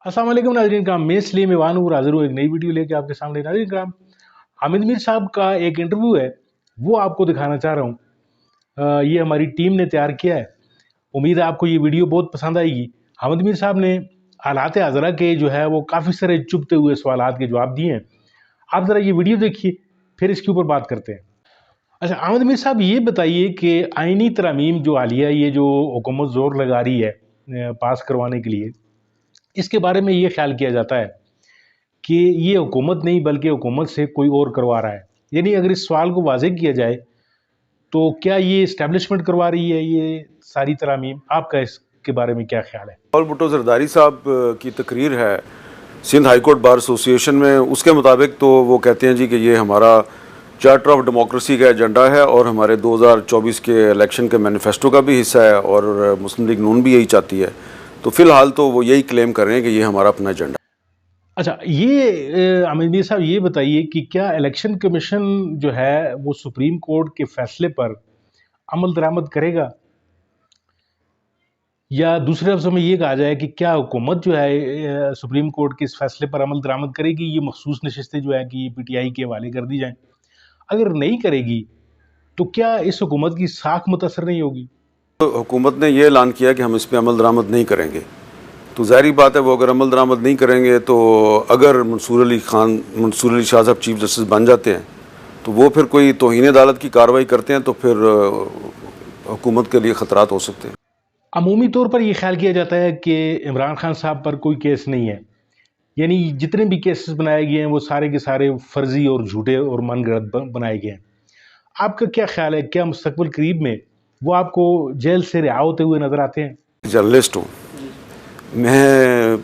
अस्सलाम वालेकुम नाज़रीन कराम, मैं इसलिए मेवान हूँ हाज़िर हूँ एक नई वीडियो लेके आपके सामने। नाज़रीन कराम, हामिद मीर साहब का एक इंटरव्यू है, वो आपको दिखाना चाह रहा हूँ। ये हमारी टीम ने तैयार किया है। उम्मीद है आपको ये वीडियो बहुत पसंद आएगी। हामिद मीर साहब ने हालात हाज़िरा के जो है वो काफ़ी सारे चुभते हुए सवालात के जवाब दिए हैं। आप ज़रा ये वीडियो देखिए, फिर इसके ऊपर बात करते हैं। अच्छा, हामिद मीर साहब ये बताइए कि आइनी तरमीम जो हालिया ये जो हुकूमत ज़ोर लगा रही है पास करवाने के लिए, इसके बारे में ये ख्याल किया जाता है कि ये हुकूमत नहीं बल्कि हुकूमत से कोई और करवा रहा है। यानी अगर इस सवाल को वाज़ेह किया जाए तो क्या ये इस्टेब्लिशमेंट करवा रही है ये सारी तरामीम? आपका इसके बारे में क्या ख्याल है? और भुट्टो जरदारी साहब की तकरीर है Sindh high court bar association में, उसके मुताबिक तो वो कहते हैं जी कि ये हमारा चार्टर ऑफ डेमोक्रेसी का एजेंडा है और हमारे 2024 के इलेक्शन के मैनिफेस्टो का भी हिस्सा है और मुस्लिम लीग नून भी यही चाहती है। तो फ़िलहाल तो वो यही क्लेम कर रहे हैं कि ये हमारा अपना एजेंडा। अच्छा, ये हामिद मीर साहब ये बताइए कि क्या इलेक्शन कमीशन जो है वो सुप्रीम कोर्ट के फैसले पर अमल दरामद करेगा? या दूसरे लफ्ज़ों में ये कहा जाए कि क्या हुकूमत जो है सुप्रीम कोर्ट के इस फैसले पर अमल दरामद करेगी? ये मखसूस नशिस्तें जो है कि पीटीआई के हवाले कर दी जाएँ। अगर नहीं करेगी तो क्या इस हुकूमत की साख मुतासर नहीं होगी? तो हुकूमत ने ये ऐलान किया कि हम इस पर अमल दरामद नहीं करेंगे, तो ज़ाहिर बात है वो अगर अमल दरामद नहीं करेंगे तो अगर मंसूर अली शाह साहब चीफ जस्टिस बन जाते हैं तो वो फिर कोई तौहीन अदालत की कार्रवाई करते हैं तो फिर हुकूमत के लिए ख़तरात हो सकते हैं। अमूमी तौर पर ये ख्याल किया जाता है कि इमरान खान साहब पर कोई केस नहीं है। यानी जितने भी केसेस बनाए गए हैं वो सारे के सारे फर्जी और झूठे और मनगढ़ंत बनाए गए हैं। आपका क्या ख्याल है, क्या मुस्तकबिल करीब में वो आपको जेल से रिहा होते हुए नजर आते हैं? जर्नलिस्ट हूँ मैं,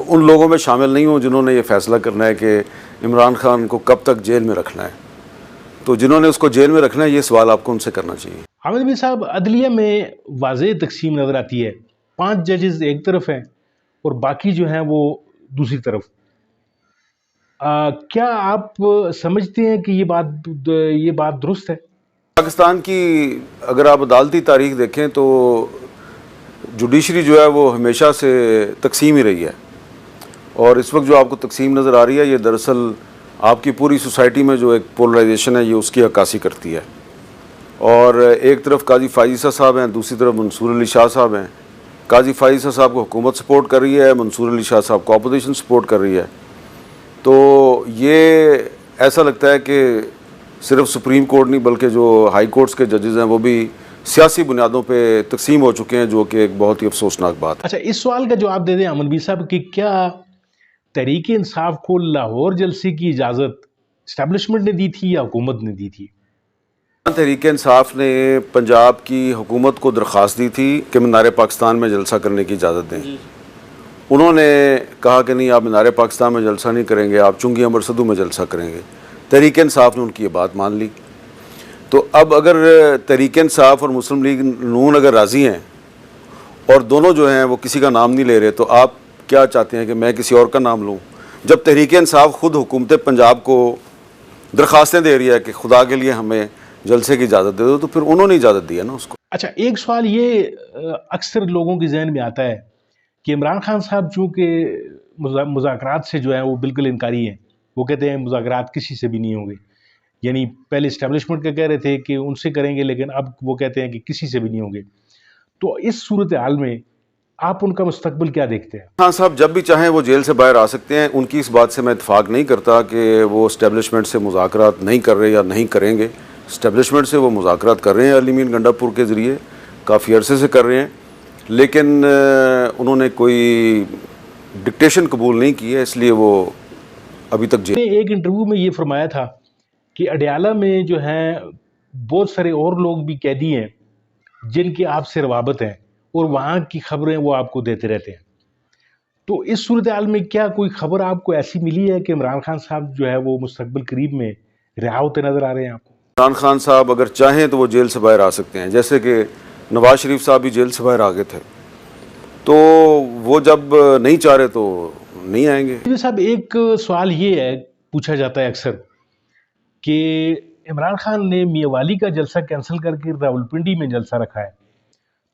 उन लोगों में शामिल नहीं हूँ जिन्होंने ये फैसला करना है कि इमरान खान को कब तक जेल में रखना है। तो जिन्होंने उसको जेल में रखना है ये सवाल आपको उनसे करना चाहिए। हामिद मीर साहब, अदलिया में वाज़ेह तकसीम नज़र आती है। 5 जजेस एक तरफ हैं और बाकी जो हैं वो दूसरी तरफ। क्या आप समझते हैं कि ये बात दुरुस्त है? पाकिस्तान की अगर आप अदालती तारीख देखें तो जुडिशरी जो है वो हमेशा से तकसीम ही रही है और इस वक्त जो आपको तकसीम नज़र आ रही है ये दरअसल आपकी पूरी सोसाइटी में जो एक पोलराइजेशन है ये उसकी अक्कासी करती है। और एक तरफ काजी फाइज़ साहब हैं, दूसरी तरफ मंसूर अली शाह साहब हैं। काजी फाइज़ साहब को हुकूमत सपोर्ट कर रही है, मंसूर अली शाह साहब को अपोजिशन सपोर्ट कर रही है। तो ये ऐसा लगता है कि सिर्फ सुप्रीम कोर्ट नहीं बल्कि जो हाई कोर्ट्स के जजेज़ हैं वो भी सियासी बुनियादों पे तकसीम हो चुके हैं, जो कि एक बहुत ही अफसोसनाक बात है। अच्छा, इस सवाल का जवाब दे दें अमन भी साहब कि क्या तहरीक इंसाफ को लाहौर जलसे की इजाज़त इस्टेब्लिशमेंट ने दी थी या हुकूमत ने दी थी? तहरीक इंसाफ ने पंजाब की हुकूमत को दरख्वास्त दी थी कि मीनार पाकिस्तान में जलसा करने की इजाज़त दें। उन्होंने कहा कि नहीं, आप मीनार पाकिस्तान में जलसा नहीं करेंगे, आप चुंगी अमर सदू में जलसा करेंगे। तहरीक इंसाफ ने उनकी ये बात मान ली। तो अब अगर तहरीक इंसाफ और मुस्लिम लीग नून अगर राज़ी हैं और दोनों जो हैं वो किसी का नाम नहीं ले रहे, तो आप क्या चाहते हैं कि मैं किसी और का नाम लूँ? जब तहरीक इंसाफ खुद हुकूमत पंजाब को दरख्वास्तें दे रही है कि खुदा के लिए हमें जलसे की इजाज़त दे दो, तो फिर उन्होंने इजाज़त दी है ना उसको। अच्छा, एक सवाल ये अक्सर लोगों के जहन में आता है कि इमरान खान साहब चूँकि मुज़ाकरात से जो है वो बिल्कुल इनकारी हैं। वो कहते हैं मुज़ाकरात किसी से भी नहीं होंगे। यानी पहले इस्टेब्लिशमेंट का कह रहे थे कि उनसे करेंगे, लेकिन अब वो कहते हैं कि किसी से भी नहीं होंगे। तो इस सूरत हाल में आप उनका मुस्तकबिल क्या देखते हैं? हाँ साहब, जब भी चाहें वो जेल से बाहर आ सकते हैं। उनकी इस बात से मैं इत्फाक नहीं करता कि वो इस्टेब्लिशमेंट से मुज़ाकरात नहीं कर रहे या नहीं करेंगे। इस्टेब्लिशमेंट से वो मुज़ाकरात कर रहे हैं, अली मीन गंडापुर के ज़रिए काफ़ी अरसे से कर रहे हैं, लेकिन उन्होंने कोई डिक्टेशन कबूल नहीं की है, इसलिए वो अभी तक जेल। एक इंटरव्यू में ये फरमाया था कि अडयाला में जो है बहुत सारे और लोग भी कैदी हैं जिनकी आपसे रवाबत है और वहाँ की खबरें वो आपको देते रहते हैं। तो इस सूरत हाल में क्या कोई खबर आपको ऐसी मिली है कि इमरान खान साहब जो है वो मुस्तकबिल करीब में रिहा होते नजर आ रहे हैं आपको? इमरान खान साहब अगर चाहें तो वो जेल से बाहर आ सकते हैं, जैसे कि नवाज शरीफ साहब भी जेल से बाहर आ गए थे। तो वो जब नहीं चाह रहे तो नहीं आएंगे। जी साहब, एक सवाल ये है, पूछा जाता है अक्सर कि इमरान खान ने मियावाली का जलसा कैंसिल करके रावलपिंडी में जलसा रखा है।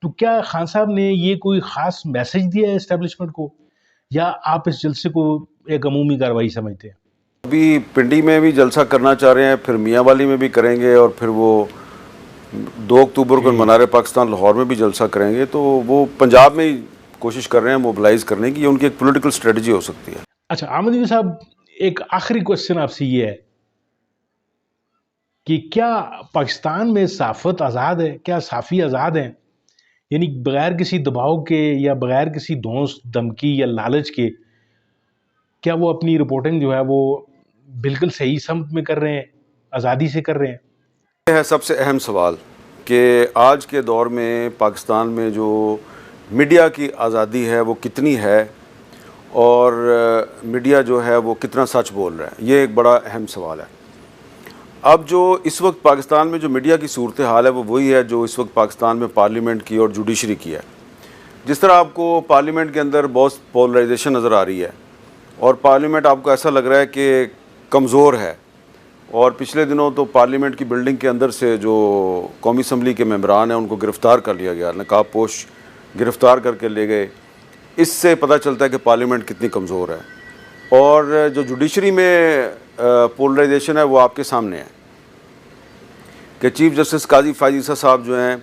तो क्या खान साहब ने ये कोई ख़ास मैसेज दिया है इस्टेब्लिशमेंट को या आप इस जलसे को एक अमूमी कार्रवाई समझते हैं? अभी पिंडी में भी जलसा करना चाह रहे हैं, फिर मियांवाली में भी करेंगे, और फिर वो 2 अक्टूबर को मनार पाकिस्तान लाहौर में भी जलसा करेंगे। तो वो पंजाब में ही कोशिश कर रहे हैं मोबिलाइज करने की, ये उनकी एक पॉलिटिकल स्ट्रेटजी हो सकती है। अच्छा आमिर मीर साहब, एक आखिरी क्वेश्चन आपसे ये है कि क्या पाकिस्तान में सहाफ़त आज़ाद है? क्या सहाफ़ी आज़ाद हैं? यानी बगैर किसी दबाव के या बगैर किसी धौंस धमकी या लालच के क्या वो अपनी रिपोर्टिंग जो है वो बिल्कुल सही समत में कर रहे हैं, आज़ादी से कर रहे हैं? ये है सबसे अहम सवाल कि आज के दौर में पाकिस्तान में जो मीडिया की आज़ादी है वो कितनी है, और मीडिया जो है वो कितना सच बोल रहा है, ये एक बड़ा अहम सवाल है। अब जो इस वक्त पाकिस्तान में जो मीडिया की सूरत हाल है वो वही है जो इस वक्त पाकिस्तान में पार्लियामेंट की और जुडिशरी की है। जिस तरह आपको पार्लियामेंट के अंदर बहुत पोलराइजेशन नज़र आ रही है, और पार्लियामेंट आपको ऐसा लग रहा है कि कमज़ोर है, और पिछले दिनों तो पार्लियामेंट की बिल्डिंग के अंदर से जो कौमी असम्बली के मेंबरान हैं उनको गिरफ़्तार कर लिया गया, नकाबपोश गिरफ़्तार करके ले गए। इससे पता चलता है कि पार्लियामेंट कितनी कमज़ोर है। और जो जुडिशरी में पोलराइजेशन है वो आपके सामने है कि चीफ़ जस्टिस काजी फ़ायज़ ईसा साहब जो हैं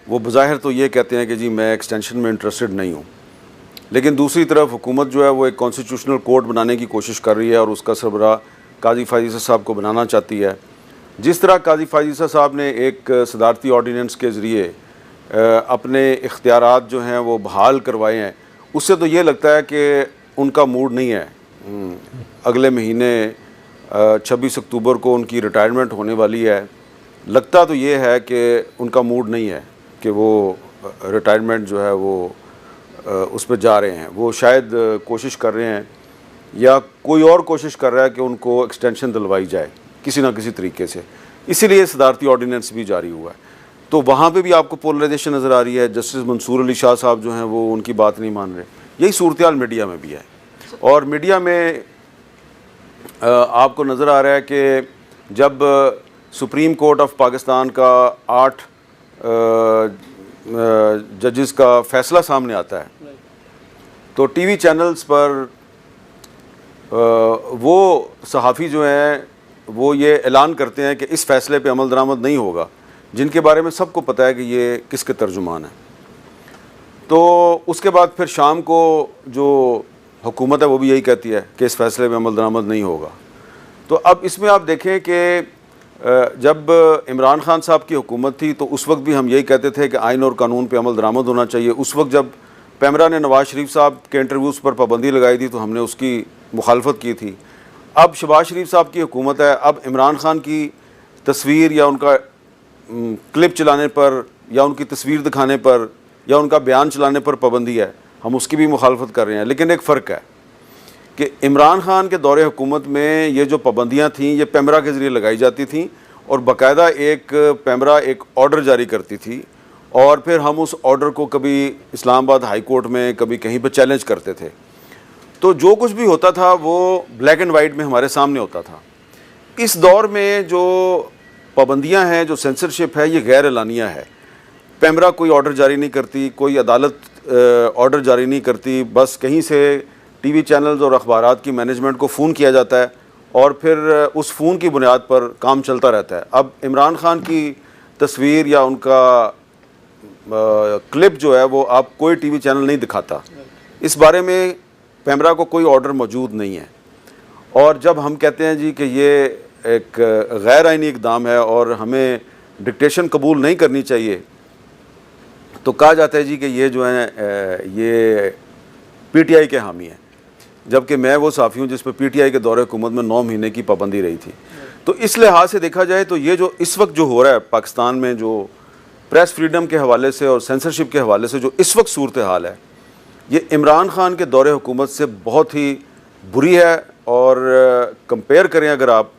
वो बज़ाहिर तो ये कहते हैं कि जी मैं एक्सटेंशन में इंटरेस्टेड नहीं हूँ, लेकिन दूसरी तरफ हुकूमत जो है वो एक कॉन्स्टिट्यूशनल कोर्ट बनाने की कोशिश कर रही है और उसका सरबराह काजी फ़ायज़ ईसा साहब को बनाना चाहती है। जिस तरह काजी फ़ायज़ ईसा साहब ने एक सदारती ऑर्डीनेंस के ज़रिए अपने इख्तियारात जो हैं वो बहाल करवाए हैं, उससे तो ये लगता है कि उनका मूड नहीं है। अगले महीने 26 अक्टूबर को उनकी रिटायरमेंट होने वाली है। लगता तो ये है कि उनका मूड नहीं है कि वो रिटायरमेंट जो है वो उस पर जा रहे हैं। वो शायद कोशिश कर रहे हैं या कोई और कोशिश कर रहा है कि उनको एक्सटेंशन दिलवाई जाए किसी ना किसी तरीके से, इसीलिए सदारती ऑर्डीनेंस भी जारी हुआ है। तो वहाँ पे भी आपको पोलराइजेशन नज़र आ रही है। जस्टिस मंसूर अली शाह साहब जो हैं वो उनकी बात नहीं मान रहे। यही सूरत हाल मीडिया में भी है, और मीडिया में आपको नज़र आ रहा है कि जब सुप्रीम कोर्ट ऑफ पाकिस्तान का 8 जजेस का फ़ैसला सामने आता है, तो टीवी चैनल्स पर वो सहाफ़ी जो हैं वो ये ऐलान करते हैं कि इस फ़ैसले पे अमल दरामद नहीं होगा, जिनके बारे में सबको पता है कि ये किसके तर्जुमान है। तो उसके बाद फिर शाम को जो हुकूमत है वो भी यही कहती है कि इस फ़ैसले में अमल दरामद नहीं होगा। तो अब इसमें आप देखें कि जब इमरान खान साहब की हुकूमत थी तो उस वक्त भी हम यही कहते थे कि आइन और कानून पे अमल दरामद होना चाहिए। उस वक्त जब पैमरा ने नवाज़ शरीफ साहब के इंटरव्यूज़ पर पाबंदी लगाई थी तो हमने उसकी मुखालफत की थी। अब शहबाज शरीफ साहब की हुकूमत है, अब इमरान खान की तस्वीर या उनका क्लिप चलाने पर या उनकी तस्वीर दिखाने पर या उनका बयान चलाने पर पाबंदी है, हम उसकी भी मुखालफत कर रहे हैं। लेकिन एक फ़र्क है कि इमरान खान के दौरे हुकूमत में ये जो पाबंदियाँ थीं ये पैमरा के ज़रिए लगाई जाती थीं, और बाकायदा एक पैमरा एक ऑर्डर जारी करती थी, और फिर हम उस ऑर्डर को कभी इस्लामाबाद हाई कोर्ट में कभी कहीं पर चैलेंज करते थे। तो जो कुछ भी होता था वो ब्लैक एंड वाइट में हमारे सामने होता था। इस दौर में जो पाबंदियां हैं, जो सेंसरशिप है, ये गैर एलानिया है। पैमरा कोई ऑर्डर जारी नहीं करती, कोई अदालत ऑर्डर जारी नहीं करती, बस कहीं से टीवी चैनल्स और अखबारात की मैनेजमेंट को फ़ोन किया जाता है और फिर उस फ़ोन की बुनियाद पर काम चलता रहता है। अब इमरान खान की तस्वीर या उनका क्लिप जो है वो आप कोई टीवी चैनल नहीं दिखाता, इस बारे में पैमरा को कोई ऑर्डर मौजूद नहीं है। और जब हम कहते हैं जी कि ये एक गैर आइनी इक़दाम है और हमें डिक्टेशन कबूल नहीं करनी चाहिए, तो कहा जाता है जी कि ये जो है ये पीटीआई के हामी हैं, जबकि मैं वो साफ़ी हूँ जिस पर पीटीआई के दौरे हुकूमत में 9 महीने की पाबंदी रही थी। तो इस लिहाज से देखा जाए तो ये जो इस वक्त जो हो रहा है पाकिस्तान में, जो प्रेस फ्रीडम के हवाले से और सेंसरशिप के हवाले से जो इस वक्त सूरत हाल है, ये इमरान खान के दौरे हुकूमत से बहुत ही बुरी है। और कंपेयर करें अगर आप,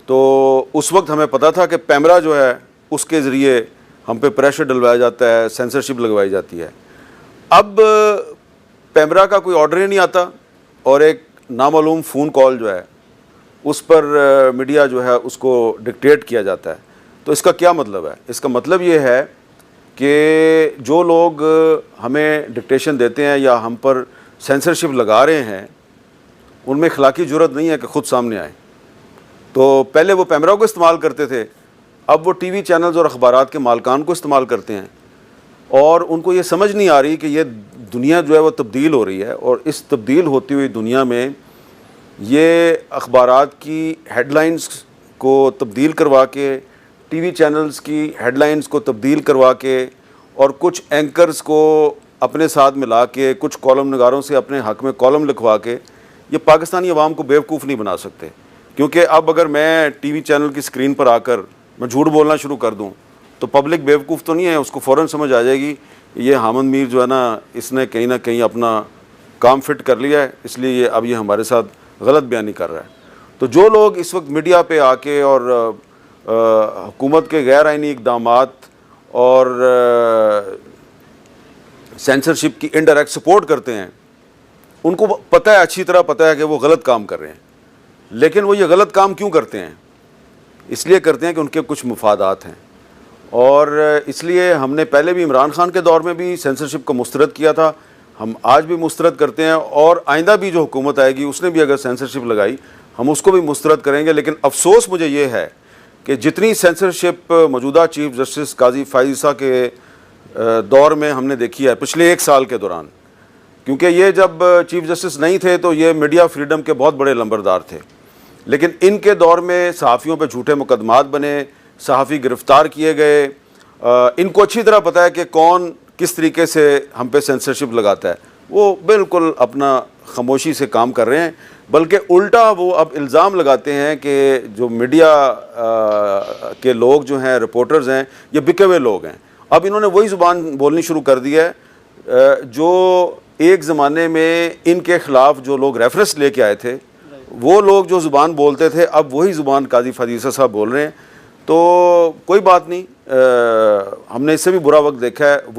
तो उस वक्त हमें पता था कि पैमरा जो है उसके ज़रिए हम पे प्रेशर डलवाया जाता है, सेंसरशिप लगवाई जाती है। अब पैमरा का कोई ऑर्डर ही नहीं आता और एक नामालूम फ़ोन कॉल जो है उस पर मीडिया जो है उसको डिक्टेट किया जाता है। तो इसका क्या मतलब है? इसका मतलब ये है कि जो लोग हमें डिक्टेशन देते हैं या हम पर सेंसरशिप लगा रहे हैं उनमें अखलाकी जुर्रत नहीं है कि ख़ुद सामने आए। तो पहले वो पैमरा को इस्तेमाल करते थे, अब वो टीवी चैनल्स और अखबारात के मालकान को इस्तेमाल करते हैं, और उनको ये समझ नहीं आ रही कि ये दुनिया जो है वो तब्दील हो रही है, और इस तब्दील होती हुई दुनिया में ये अखबारात की हेडलाइंस को तब्दील करवा के, टीवी चैनल्स की हेडलाइंस को तब्दील करवा के, और कुछ एंकर्स को अपने साथ मिला के, कुछ कॉलम नगारों से अपने हक़ में कॉलम लिखवा के ये पाकिस्तानी अवाम को बेवकूफ़ नहीं बना सकते। क्योंकि अब अगर मैं टीवी चैनल की स्क्रीन पर आकर मैं झूठ बोलना शुरू कर दूं तो पब्लिक बेवकूफ़ तो नहीं है, उसको फ़ौरन समझ आ जाएगी ये हामिद मीर जो है ना, इसने कहीं ना कहीं अपना काम फिट कर लिया है, इसलिए ये अब ये हमारे साथ गलत बयानी कर रहा है। तो जो लोग इस वक्त मीडिया पे आके और हुकूमत के गैर आइनी इक़दामात और सेंसरशिप की इनडायरेक्ट सपोर्ट करते हैं, उनको पता है, अच्छी तरह पता है कि वो गलत काम कर रहे हैं, लेकिन वो ये गलत काम क्यों करते हैं? इसलिए करते हैं कि उनके कुछ मुफादात हैं। और इसलिए हमने पहले भी इमरान खान के दौर में भी सेंसरशिप को मुस्तरद किया था, हम आज भी मुस्तरद करते हैं, और आइंदा भी जो हुकूमत आएगी उसने भी अगर सेंसरशिप लगाई हम उसको भी मुस्तरद करेंगे। लेकिन अफसोस मुझे ये है कि जितनी सेंसरशिप मौजूदा चीफ जस्टिस काजी फ़ाइज़ ईसा के दौर में हमने देखी है पिछले 1 साल के दौरान, क्योंकि ये जब चीफ जस्टिस नहीं थे तो ये मीडिया फ्रीडम के बहुत बड़े लंबरदार थे, लेकिन इनके दौर में सहाफ़ियों पे झूठे मुकदमात बने, सहाफ़ी गिरफ़्तार किए गए। इनको अच्छी तरह पता है कि कौन किस तरीके से हम पे सेंसरशिप लगाता है, वो बिल्कुल अपना खामोशी से काम कर रहे हैं, बल्कि उल्टा वो अब इल्ज़ाम लगाते हैं कि जो मीडिया के लोग जो हैं, रिपोर्टर्स हैं, ये बिके हुए लोग हैं। अब इन्होंने वही ज़ुबान बोलनी शुरू कर दी है जो एक ज़माने में इनके ख़िलाफ़ जो लोग रेफरेंस लेके आए थे, वो लोग जो ज़ुबान बोलते थे अब वही ज़ुबान काजी फ़ाइज़ ईसा साहब बोल रहे हैं। तो कोई बात नहीं, हमने इससे भी बुरा वक्त देखा है।